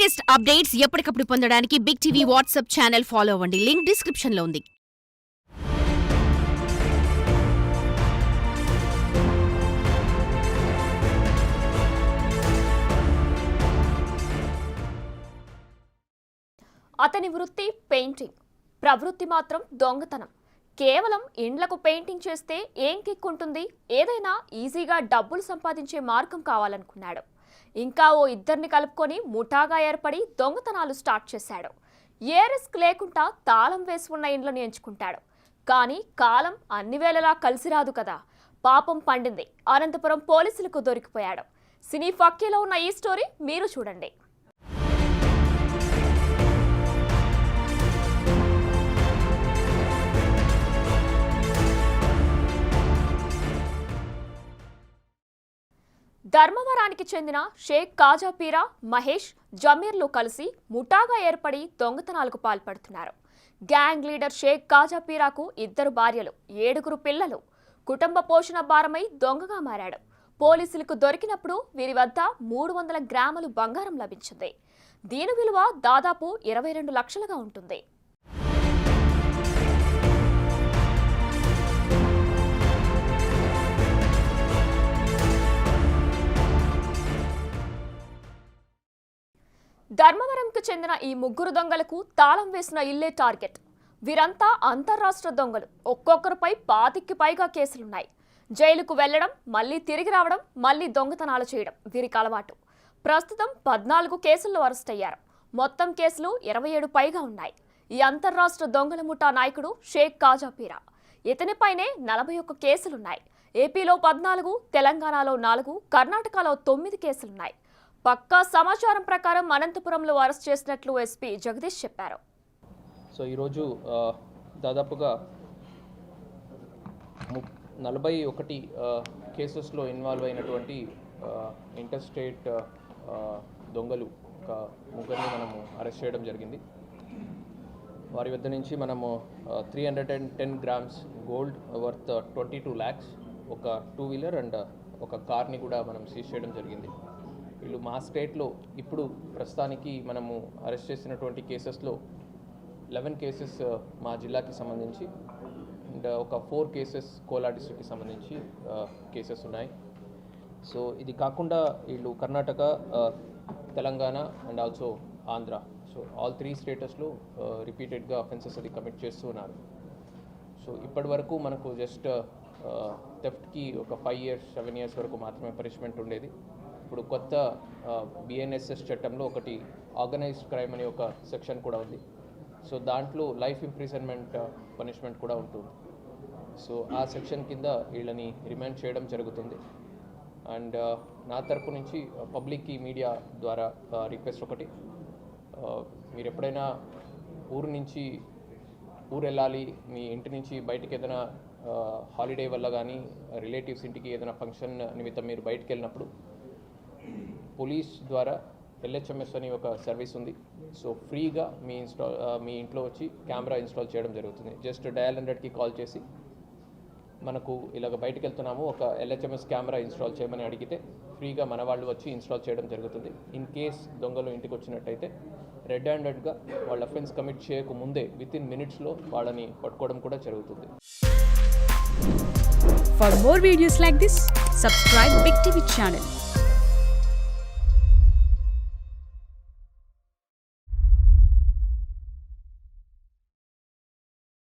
Latest updates ఎప్పటికప్పుడు పొందడానికి big TV WhatsApp channel follow అవ్వండి. లింక్ డిస్క్రిప్షన్ లో ఉంది. అతని వృత్తి పెయింటింగ్, ప్రవృత్తి మాత్రం దొంగతనం. కేవలం ఇండ్లకు పెయింటింగ్ చేస్తే ఏం కిక్కుంటుంది? ఏదైనా ఈజీగా డబ్బులు సంపాదించే మార్గం కావాలనుకున్నాడు. ఇంకా ఓ ఇద్దరిని కలుపుకొని ముఠాగా ఏర్పడి దొంగతనాలు స్టార్ట్ చేశాడు. ఏ రిస్క్ లేకుండా తాళం వేసి ఉన్న ఇండ్లను ఎంచుకుంటాడు. కానీ కాలం అన్ని వేళలా కలిసి రాదు కదా. పాపం పండింది. అనంతపురం పోలీసులకు దొరికిపోయాడు. సినీ ఫక్కీలో ఉన్న ఈ స్టోరీ మీరు చూడండి. ధర్మవరానికి చెందిన షేక్ కాజాపీరా, మహేష్, జమీర్లు కలిసి ముఠాగా ఏర్పడి దొంగతనాలకు పాల్పడుతున్నారు. గ్యాంగ్ లీడర్ షేక్ కాజాపీరాకు 2 భార్యలు, 7 పిల్లలు. కుటుంబ పోషణ భారమై దొంగగా మారాడు. పోలీసులకు దొరికినప్పుడు వీరి వద్ద 300 గ్రాములు బంగారం లభించింది. దీని విలువ దాదాపు 22 లక్షలుగా ఉంటుంది. ధర్మవరంకు చెందిన ఈ 3 దొంగలకు తాళం వేసిన ఇల్లే టార్గెట్. వీరంతా అంతర్రాష్ట్ర దొంగలు. ఒక్కొక్కరిపై 25కి పైగా కేసులున్నాయి. జైలుకు వెళ్లడం, మళ్లీ తిరిగి రావడం, మళ్లీ దొంగతనాలు చేయడం వీరికి అలవాటు. ప్రస్తుతం 14 కేసుల్లో అరెస్ట్ అయ్యారు. మొత్తం కేసులు 27 పైగా ఉన్నాయి. ఈ అంతర్రాష్ట్ర దొంగల ముఠా నాయకుడు షేక్ కాజాపీరా. ఇతనిపైనే 41 కేసులున్నాయి. ఏపీలో 14, తెలంగాణలో 4, కర్ణాటకలో 9 కేసులున్నాయి. పక్కా సమాచారం ప్రకారం అనంతపురంలో అరెస్ట్ చేసినట్లు ఎస్పీ జగదీష్ చెప్పారు. సో ఈరోజు దాదాపుగా 41 కేసెస్లో ఇన్వాల్వ్ అయినటువంటి ఇంటర్ స్టేట్ దొంగలు ఒక 3ని మనము అరెస్ట్ చేయడం జరిగింది. వారి వద్ద నుంచి మనము 310 గ్రామ్స్ గోల్డ్ వర్త్ 22 lakhs, ఒక 2 వీలర్ అండ్ ఒక కార్ని కూడా మనం సీజ్ చేయడం జరిగింది. వీళ్ళు మా స్టేట్లో ఇప్పుడు ప్రస్తుతానికి మనము అరెస్ట్ చేసినటువంటి కేసెస్లో 11 కేసెస్ మా జిల్లాకి సంబంధించి అండ్ ఒక 4 కేసెస్ కోలా డిస్ట్రిక్ట్కి సంబంధించి కేసెస్ ఉన్నాయి. సో ఇది కాకుండా వీళ్ళు Karnataka, Telangana and also Andhra, so all 3 స్టేటస్లో రిపీటెడ్గా అఫెన్సెస్ అది కమిట్ చేస్తూ ఉన్నారు. సో ఇప్పటి వరకు మనకు జస్ట్ థెఫ్ట్కి ఒక 5 years 7 years వరకు మాత్రమే పనిష్మెంట్ ఉండేది. ఇప్పుడు కొత్త BNSS చట్టంలో ఒకటి ఆర్గనైజ్డ్ క్రైమ్ అనే ఒక సెక్షన్ కూడా ఉంది. సో దాంట్లో లైఫ్ ఇంప్రిజన్మెంట్ పనిష్మెంట్ కూడా ఉంటుంది. సో ఆ సెక్షన్ కింద వీళ్ళని రిమాండ్ చేయడం జరుగుతుంది. అండ్ నా తరపు నుంచి పబ్లిక్కి మీడియా ద్వారా రిక్వెస్ట్ ఒకటి, మీరు ఎప్పుడైనా ఊరు వెళ్ళాలి, మీ ఇంటి నుంచి బయటికి ఏదైనా హాలిడే వల్ల కానీ రిలేటివ్స్ ఇంటికి ఏదైనా ఫంక్షన్ నిమిత్తం మీరు బయటికి వెళ్ళినప్పుడు పోలీస్ ద్వారా LHMS అని ఒక సర్వీస్ ఉంది. సో ఫ్రీగా మీ ఇంట్లో వచ్చి కెమెరా ఇన్స్టాల్ చేయడం జరుగుతుంది. జస్ట్ డయల్ 100కి కాల్ చేసి మనకు ఇలాగ బయటకు వెళ్తున్నాము, ఒక LHMS కెమెరా ఇన్స్టాల్ చేయమని అడిగితే ఫ్రీగా మన వాళ్ళు వచ్చి ఇన్స్టాల్ చేయడం జరుగుతుంది. ఇన్ కేస్ దొంగలు ఇంటికి వచ్చినట్టయితే రెడ్ హ్యాండెడ్గా వాళ్ళ అఫెన్స్ కమిట్ చేయకముందే వితిన్ మినిట్స్లో వాళ్ళని పట్టుకోవడం కూడా జరుగుతుంది. For more videos like this, subscribe Big TV channel.